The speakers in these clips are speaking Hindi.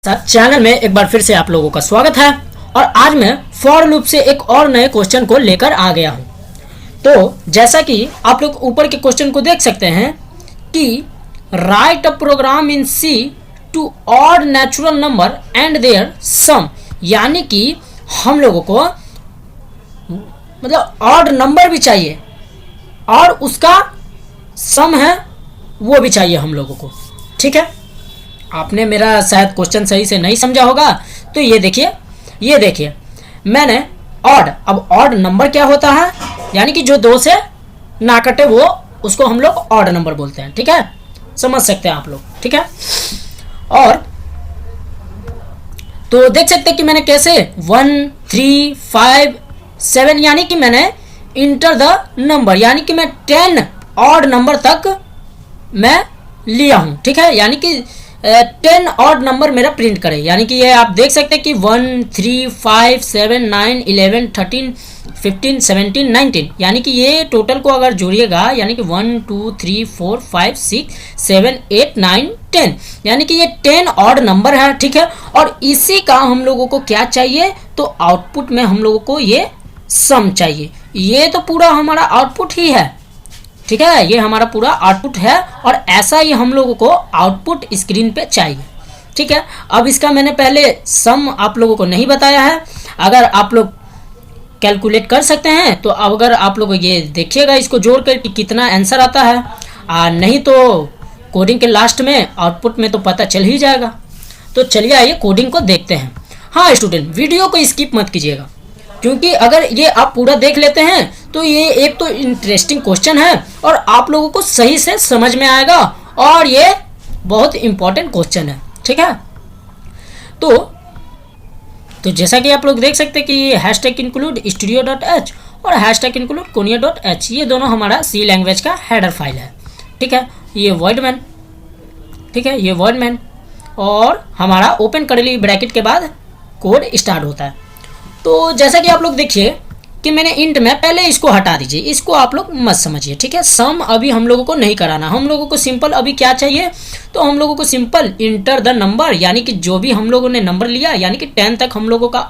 चैनल में एक बार फिर से आप लोगों का स्वागत है। और आज मैं फॉर लूप से एक और नए क्वेश्चन को लेकर आ गया हूं। तो जैसा कि आप लोग ऊपर के क्वेश्चन को देख सकते हैं कि write a program in C to odd natural number and their sum, यानी कि हम लोगों को मतलब ऑड नंबर भी चाहिए और उसका सम है वो भी चाहिए हम लोगों को। ठीक है, आपने मेरा शायद क्वेश्चन सही से नहीं समझा होगा। तो ये देखिए मैंने अब ऑड नंबर क्या होता है, यानी कि जो दो से ना कटे वो उसको हम लोग ऑड नंबर बोलते हैं। ठीक है, समझ सकते हैं आप लोग। ठीक है, और तो देख सकते हैं कि मैंने कैसे 1 3 5 7 यानी कि मैंने इंटर द नंबर, यानी कि मैं 10 ऑड नंबर तक मैं लिया हूं। ठीक है, यानी कि 10 ऑड नंबर मेरा प्रिंट करे, यानी कि ये आप देख सकते हैं कि 1 3 5 7 9 11 13 15 17 19, यानी कि ये टोटल को अगर जोड़िएगा यानी कि 1 2 3 4 5 6 7 8 9 10, यानी कि ये 10 ऑड नंबर है। ठीक है, और इसी का हम लोगों को क्या चाहिए, तो आउटपुट में हम लोगों को ये सम चाहिए। ये तो पूरा हमारा आउटपुट ही है। ठीक है, ये हमारा पूरा आउटपुट है और ऐसा ही हम लोगों को आउटपुट स्क्रीन पे चाहिए। ठीक है, अब इसका मैंने पहले सम आप लोगों को नहीं बताया है। अगर आप लोग कैलकुलेट कर सकते हैं तो अगर आप लोग ये देखिएगा इसको जोड़ कर कि कितना आंसर आता है, नहीं तो कोडिंग के लास्ट में आउटपुट में तो पता चल ही जाएगा। तो चलिए आइए कोडिंग को देखते हैं। हाँ स्टूडेंट, वीडियो को स्किप मत कीजिएगा, क्योंकि अगर ये आप पूरा देख लेते हैं तो ये एक तो इंटरेस्टिंग क्वेश्चन है और आप लोगों को सही से समझ में आएगा और ये बहुत इंपॉर्टेंट क्वेश्चन है। ठीक है, तो जैसा कि आप लोग देख सकते हैं कि ये #include studio.h और #include konya.h ये दोनों हमारा सी लैंग्वेज का हेडर फाइल है। ठीक है, ये वॉइडमैन, ठीक है, ये वॉइडमैन और हमारा ओपन कर्ली ब्रैकेट के बाद कोड स्टार्ट होता है। तो जैसा कि आप लोग देखिए कि मैंने इंट में पहले इसको हटा दीजिए, इसको आप लोग मत समझिए। ठीक है, सम अभी हम लोगों को नहीं कराना, हम लोगों को सिंपल अभी क्या चाहिए, तो हम लोगों को सिंपल इंटर द नंबर, यानी कि जो भी हम लोगों ने नंबर लिया यानी कि 10 तक हम लोगों का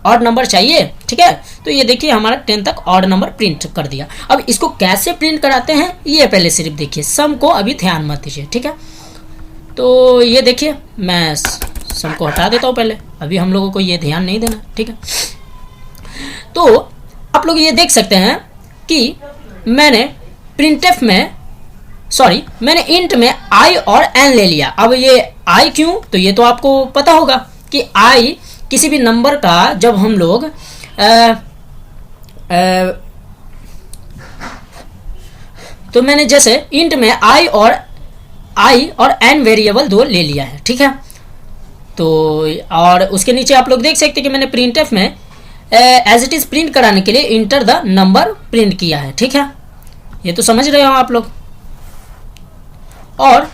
ऑड नंबर चाहिए। ठीक है, तो ये देखिए हमारा 10 तक ऑड नंबर प्रिंट कर दिया। अब इसको कैसे प्रिंट कराते हैं ये पहले सिर्फ देखिए, सम को अभी ध्यान मत दीजिए। ठीक है, तो ये देखिए मैं सम को हटा देता हूँ पहले, अभी हम लोगों को ये ध्यान नहीं देना। ठीक है, तो आप लोग ये देख सकते हैं कि मैंने प्रिंटफ में मैंने इंट में i और n ले लिया। अब ये i क्यों, तो ये तो आपको पता होगा कि i किसी भी नंबर का जब हम लोग तो मैंने जैसे इंट में i और n वेरिएबल दो ले लिया है। ठीक है, तो और उसके नीचे आप लोग देख सकते हैं कि मैंने प्रिंटफ में एज इट इज प्रिंट कराने के लिए इंटर द नंबर प्रिंट किया है। ठीक है, ये तो समझ रहे हो आप लोग। और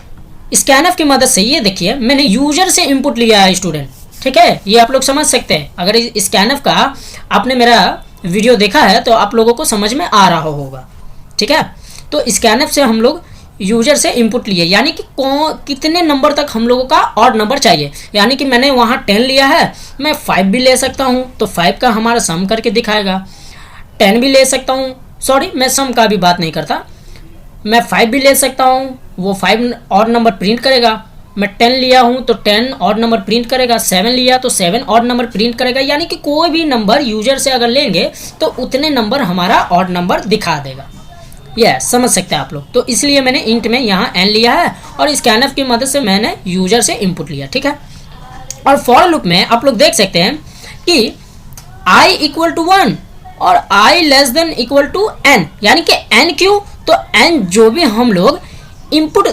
स्कैनफ की मदद से ये देखिए मैंने यूजर से इनपुट लिया है स्टूडेंट। ठीक है, ये आप लोग समझ सकते हैं। अगर स्कैनफ का आपने मेरा वीडियो देखा है तो आप लोगों को समझ में आ रहा होगा। ठीक है, तो स्कैनफ से हम लोग यूजर से इनपुट लिए, यानी कि कितने नंबर तक हम लोगों का ऑड नंबर चाहिए। यानी कि मैंने वहाँ 10 लिया है, मैं 5 भी ले सकता हूँ तो 5 का हमारा सम करके दिखाएगा। 10 भी ले सकता हूँ, सॉरी मैं सम का भी बात नहीं करता, मैं 5 भी ले सकता हूँ, वो 5 ऑड नंबर प्रिंट करेगा। मैं 10 लिया हूँ तो 10 ऑड नंबर प्रिंट करेगा। 7 लिया तो 7 ऑड नंबर प्रिंट करेगा। यानी कि कोई भी नंबर यूजर से अगर लेंगे तो उतने नंबर हमारा ऑड नंबर दिखा देगा। समझ सकते हैं आप लोग। तो इसलिए मैंने इंट में यहाँ n लिया है और स्कैनफ की मदद से मैंने यूजर से इनपुट लिया। ठीक है, और फॉर लूप में आप लोग देख सकते हैं कि i = 1 और i <= n, यानी कि n क्यों, तो n जो भी हम लोग इनपुट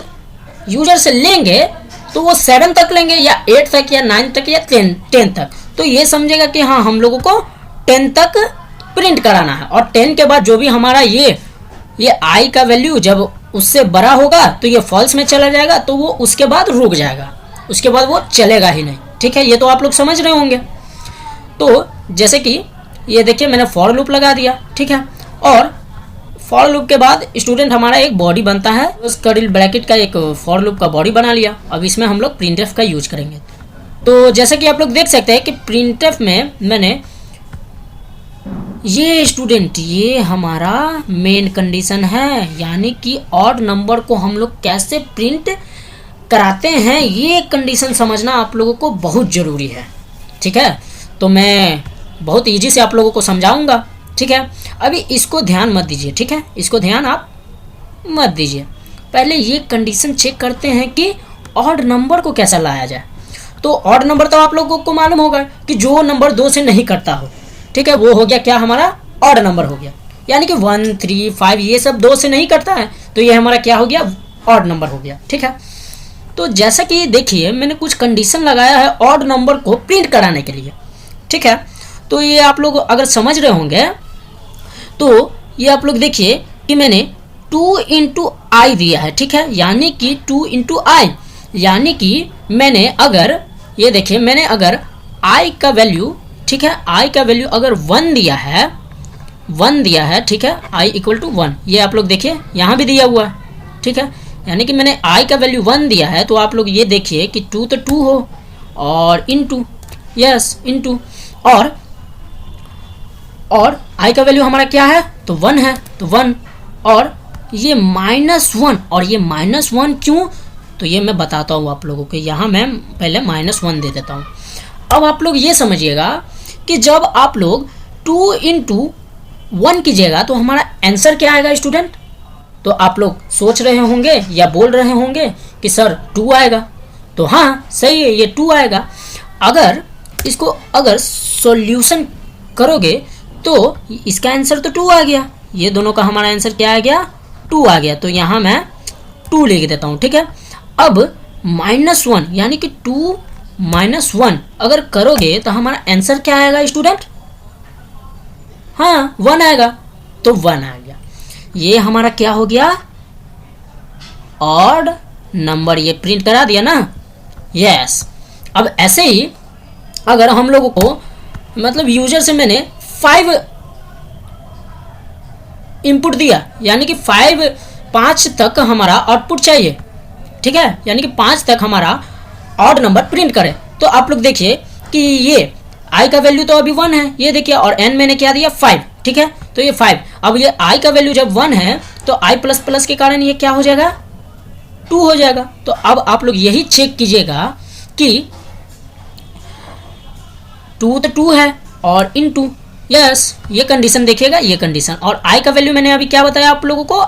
यूजर से लेंगे तो वो 7 तक लेंगे या 8 तक या 9 तक या 10 तक, तो ये समझेगा कि हाँ हम लोगों को 10 तक प्रिंट कराना है। और 10 के बाद जो भी हमारा ये i का वैल्यू जब उससे बड़ा होगा तो ये फॉल्स में चला जाएगा, तो वो उसके बाद रुक जाएगा, उसके बाद वो चलेगा ही नहीं। ठीक है, ये तो आप लोग समझ रहे होंगे। तो जैसे कि ये देखिए मैंने फॉर लूप लगा दिया। ठीक है, और फॉर लूप के बाद स्टूडेंट हमारा एक बॉडी बनता है, उस कर्ली ब्रैकेट का एक फॉर लूप का बॉडी बना लिया। अब इसमें हम लोग प्रिंटफ का यूज करेंगे। तो जैसा कि आप लोग देख सकते हैं कि प्रिंटफ में मैंने ये स्टूडेंट, ये हमारा मेन कंडीशन है, यानी कि ऑड नंबर को हम लोग कैसे प्रिंट कराते हैं, ये कंडीशन समझना आप लोगों को बहुत ज़रूरी है। ठीक है, तो मैं बहुत इजी से आप लोगों को समझाऊंगा। ठीक है, अभी इसको ध्यान मत दीजिए। ठीक है, इसको ध्यान आप मत दीजिए। पहले ये कंडीशन चेक करते हैं कि ऑड नंबर को कैसा लाया जाए। तो ऑड नंबर तो आप लोगों को मालूम होगा कि जो नंबर 2 से नहीं करता हो, ठीक है, वो हो गया क्या, हमारा ऑड नंबर हो गया। यानी कि 1, 3, 5 ये सब 2 से नहीं करता है, तो ये हमारा क्या हो गया, ऑड नंबर हो गया। ठीक है, तो जैसा कि देखिए मैंने कुछ कंडीशन लगाया है ऑड नंबर को प्रिंट कराने के लिए। ठीक है, तो ये आप लोग अगर समझ रहे होंगे तो ये आप लोग देखिए कि मैंने 2 इंटू आई दिया है। ठीक है, यानी कि 2 इंटू आई, यानी कि मैंने अगर ये देखिए मैंने अगर आई का वैल्यू, ठीक है, आई का वैल्यू अगर 1 दिया है, 1 दिया है, ठीक है, आई इक्वल टू 1, ये आप लोग देखिए यहाँ भी दिया हुआ है। ठीक है, यानी कि मैंने आई का वैल्यू 1 दिया है, तो आप लोग ये देखिए कि 2 तो 2 हो और इनटू, यस इनटू, और आई का वैल्यू हमारा क्या है, तो 1 है, तो 1, और ये -1, और ये -1 क्यों, तो ये मैं बताता हूँ आप लोगों को। यहाँ मैं पहले -1 दे देता हूँ। अब आप लोग ये समझिएगा कि जब आप लोग 2 इंटू 1 कीजिएगा तो हमारा आंसर क्या आएगा स्टूडेंट। तो आप लोग सोच रहे होंगे या बोल रहे होंगे कि सर 2 आएगा, तो हाँ सही है, ये 2 आएगा। अगर इसको अगर सॉल्यूशन करोगे तो इसका आंसर तो 2 आ गया, ये दोनों का हमारा आंसर क्या आ गया, 2 आ गया। तो यहाँ मैं 2 लिख देता हूँ। ठीक है, अब -1 यानी कि 2 - 1 अगर करोगे तो हमारा आंसर क्या आएगा स्टूडेंट, हाँ 1 आएगा, तो 1 आ गया। ये हमारा क्या हो गया, ऑड नंबर, ये प्रिंट करा दिया ना, यस। अब ऐसे ही अगर हम लोगों को मतलब यूजर से मैंने 5 इनपुट दिया, यानी कि 5 तक हमारा आउटपुट चाहिए। ठीक है, यानी कि 5 तक हमारा ऑड नंबर प्रिंट करे, तो आप लोग देखिए कि ये आई का वैल्यू तो अभी 1 है, ये देखिए, और एन मैंने क्या दिया 5। ठीक है, तो ये 5, अब ये आई का वैल्यू जब 1 है तो आई प्लस प्लस के कारण ये क्या हो जाएगा, 2 हो जाएगा। तो अब आप लोग यही चेक कीजिएगा कि 2 तो 2 है और इनटू, यस ये कंडीशन देखिएगा, ये कंडीशन, और आई का वैल्यू मैंने अभी क्या बताया आप लोगों को,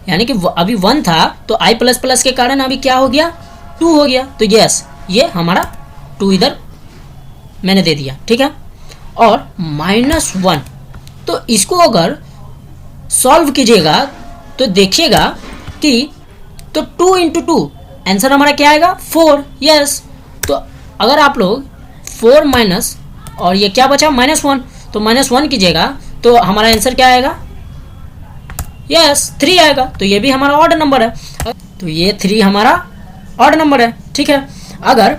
यानी कि अभी 1 था तो आई प्लस प्लस के कारण अभी क्या हो गया, 2 हो गया। तो यस ये हमारा 2 इधर मैंने दे दिया। ठीक है, और -1, तो इसको अगर सॉल्व कीजिएगा तो देखिएगा कि तो 2 इंटू 2 आंसर हमारा क्या आएगा, 4, यस। तो अगर आप लोग 4 माइनस और ये क्या बचा -1, तो -1 कीजिएगा तो हमारा आंसर क्या आएगा, यस 3 आएगा। तो ये भी हमारा ऑड नंबर है, तो ये 3 हमारा ऑड नंबर है। ठीक है, अगर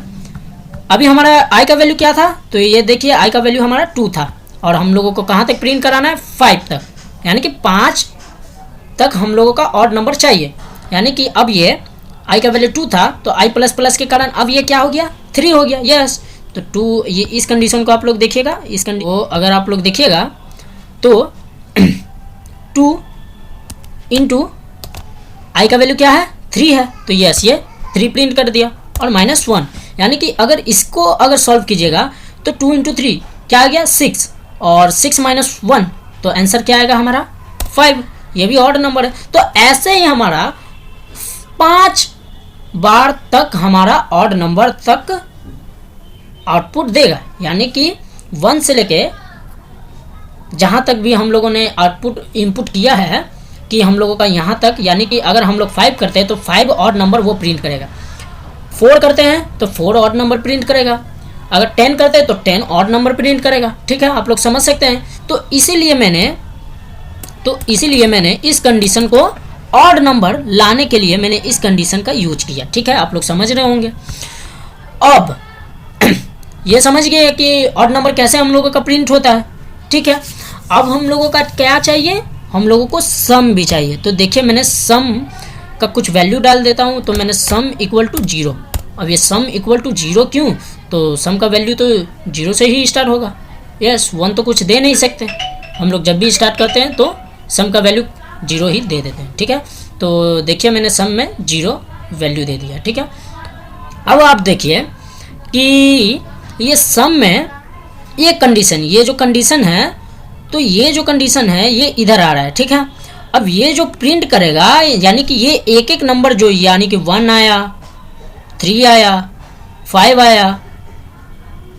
अभी हमारा आई का वैल्यू क्या था, तो ये देखिए आई का वैल्यू हमारा 2 था, और हम लोगों को कहाँ तक प्रिंट कराना है, 5 तक, यानी कि 5 तक हम लोगों का ऑड नंबर चाहिए। यानी कि अब ये आई का वैल्यू 2 था तो आई प्लस प्लस के कारण अब ये क्या हो गया, 3 हो गया, यस। तो 2, ये इस कंडीशन को आप लोग देखिएगा, इस कंडीशन को अगर आप लोग देखिएगा तो 2 इंटू आई का वैल्यू क्या है, 3 है, तो यस ये 3 प्रिंट कर दिया, और -1, यानी कि अगर इसको अगर सॉल्व कीजिएगा तो 2 इंटू 3 क्या आ गया, 6, और 6 - 1 तो आंसर क्या आएगा हमारा, 5, ये भी ऑड नंबर है। तो ऐसे ही हमारा 5 बार तक हमारा ऑड नंबर तक आउटपुट देगा, यानी कि 1 से लेके जहाँ तक भी हम लोगों ने आउटपुट इनपुट किया है कि हम लोगों का यहाँ तक, यानी कि अगर हम लोग 5 करते हैं तो 5 ऑड नंबर वो प्रिंट करेगा, 4 करते हैं तो 4 ऑड नंबर प्रिंट करेगा, अगर 10 करते हैं तो 10 ऑड नंबर प्रिंट करेगा। ठीक है, आप लोग समझ सकते हैं। तो इसीलिए मैंने इस कंडीशन को ऑड नंबर लाने के लिए मैंने इस कंडीशन का यूज किया। ठीक है, आप लोग समझ रहे होंगे। अब ये समझ गए कि ऑड नंबर कैसे हम लोगों का प्रिंट होता है। ठीक है, अब हम लोगों का क्या चाहिए, हम लोगों को सम भी चाहिए। तो देखिए मैंने सम का कुछ वैल्यू डाल देता हूँ, तो मैंने सम इक्वल टू 0, अब ये सम इक्वल टू 0 क्यों, तो सम का वैल्यू तो 0 से ही स्टार्ट होगा। यस, 1 तो कुछ दे नहीं सकते, हम लोग जब भी स्टार्ट करते हैं तो सम का वैल्यू 0 ही दे देते हैं। ठीक है, तो देखिए मैंने सम में 0 वैल्यू दे दिया। ठीक है, अब आप देखिए कि ये सम में ये कंडीशन, ये जो कंडीशन है, तो ये जो कंडीशन है ये इधर आ रहा है। ठीक है, अब ये जो प्रिंट करेगा यानी कि ये एक एक नंबर जो, यानी कि 1 आया, 3 आया, 5 आया,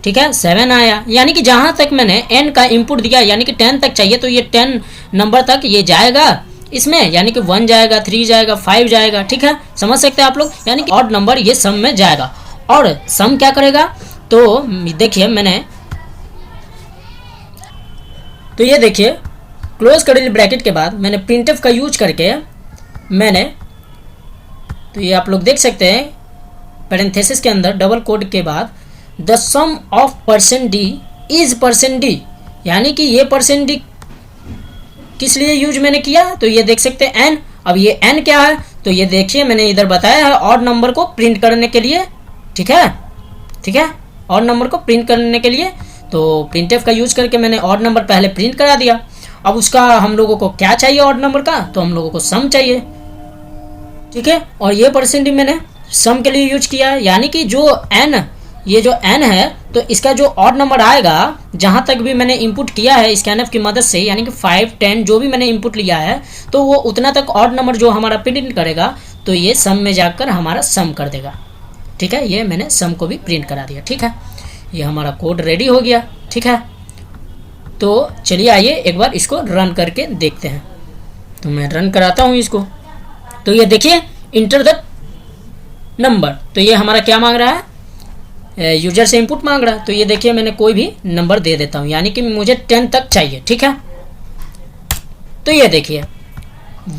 ठीक है, 7 आया, यानी कि जहाँ तक मैंने n का इनपुट दिया यानी कि 10 तक चाहिए तो ये 10 नंबर तक ये जाएगा इसमें, यानी कि 1 जाएगा, 3 जाएगा, 5 जाएगा। ठीक है, समझ सकते हैं आप लोग, यानी कि ऑड नंबर ये सम में जाएगा। और सम क्या करेगा, तो देखिए मैंने, तो ये देखिए क्लोज कर्ली ब्रैकेट के बाद मैंने प्रिंटफ का यूज करके मैंने, तो ये आप लोग देख सकते हैं पैरेंथेसिस के अंदर डबल कोड के बाद the sum of percent d is percent d, यानी कि ये परसेंट डी किस लिए यूज मैंने किया, तो ये देख सकते हैं एन। अब ये एन क्या है, तो ये देखिए मैंने इधर बताया है ऑड नंबर को प्रिंट करने के लिए। ठीक है, ठीक है, ऑड नंबर को प्रिंट करने के लिए तो प्रिंटफ का यूज करके मैंने ऑड नंबर पहले प्रिंट करा दिया। अब उसका हम लोगों को क्या चाहिए ऑड नंबर का, तो हम लोगों को सम चाहिए। ठीक है, और ये परसेंट मैंने सम के लिए यूज किया, यानी कि जो एन, ये जो एन है तो इसका जो ऑड नंबर आएगा जहाँ तक भी मैंने इनपुट किया है स्कैनफ की मदद से, यानी कि 5, 10 जो भी मैंने इनपुट लिया है तो वो उतना तक ऑड नंबर जो हमारा प्रिंट करेगा तो ये सम में जाकर हमारा सम कर देगा। ठीक है, ये मैंने सम को भी प्रिंट करा दिया। ठीक है, ये हमारा कोड रेडी हो गया। ठीक है, तो चलिए आइए एक बार इसको रन करके देखते हैं। तो मैं रन कराता हूँ इसको, तो ये देखिए इंटर द नंबर, तो ये हमारा क्या मांग रहा है, यूजर से इनपुट मांग रहा है। तो ये देखिए मैंने कोई भी नंबर दे देता हूँ, यानी कि मुझे 10 तक चाहिए। ठीक है, तो ये देखिए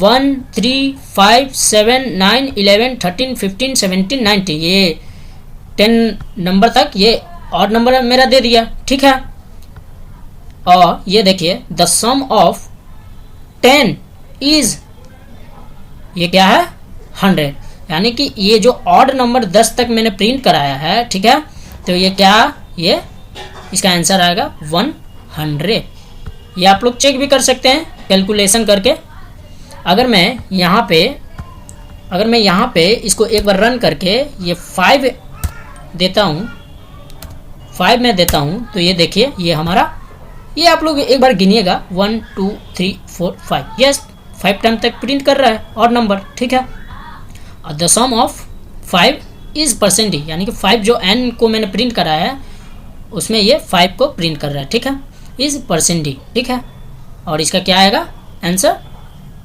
1, 3, 5, 7, 9, 11, 13, 15, 17, 19, ये 10 नंबर तक ये ऑड नंबर मेरा दे दिया। ठीक है, और ये देखिए द सम ऑफ 10 इज, ये क्या है 100, यानी कि ये जो ऑड नंबर 10 तक मैंने प्रिंट कराया है। ठीक है, तो ये क्या, ये इसका आंसर आएगा 100। ये आप लोग चेक भी कर सकते हैं कैलकुलेशन करके। अगर मैं यहाँ पे इसको एक बार रन करके ये 5 देता हूँ, 5 में देता हूँ, तो ये देखिए ये हमारा, ये आप लोग एक बार गिनिएगा 1, 2, 3, 4, 5, यस 5 टाइम तक प्रिंट कर रहा है ऑड नंबर। ठीक है, the sum of 5 is percent d, यानी कि 5 जो एन को मैंने प्रिंट कराया है उसमें ये 5 को प्रिंट कर रहा है। ठीक है, इज परसेंट डी। ठीक है, और इसका क्या आएगा आंसर,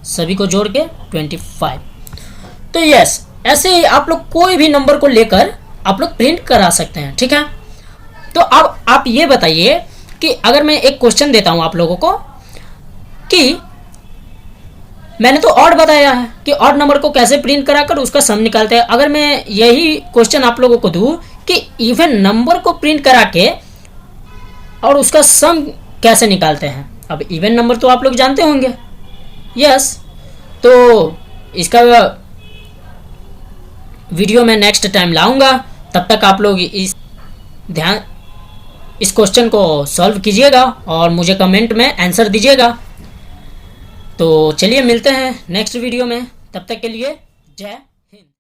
सभी को जोड़ के 25। तो यस, ऐसे ही आप लोग कोई भी नंबर को लेकर आप लोग प्रिंट करा सकते हैं। ठीक है, तो अब आप ये बताइए कि अगर मैं एक क्वेश्चन देता हूं आप लोगों को कि मैंने तो ऑड बताया है कि ऑड नंबर को कैसे प्रिंट कराकर उसका सम निकालते हैं, अगर मैं यही क्वेश्चन आप लोगों को दूं कि इवन नंबर को प्रिंट करा के और उसका सम कैसे निकालते हैं। अब इवन नंबर तो आप लोग जानते होंगे, यस, तो इसका वीडियो मैं नेक्स्ट टाइम लाऊंगा। तब तक आप लोग इस क्वेश्चन को सॉल्व कीजिएगा और मुझे कमेंट में आंसर दीजिएगा। तो चलिए मिलते हैं नेक्स्ट वीडियो में, तब तक के लिए जय।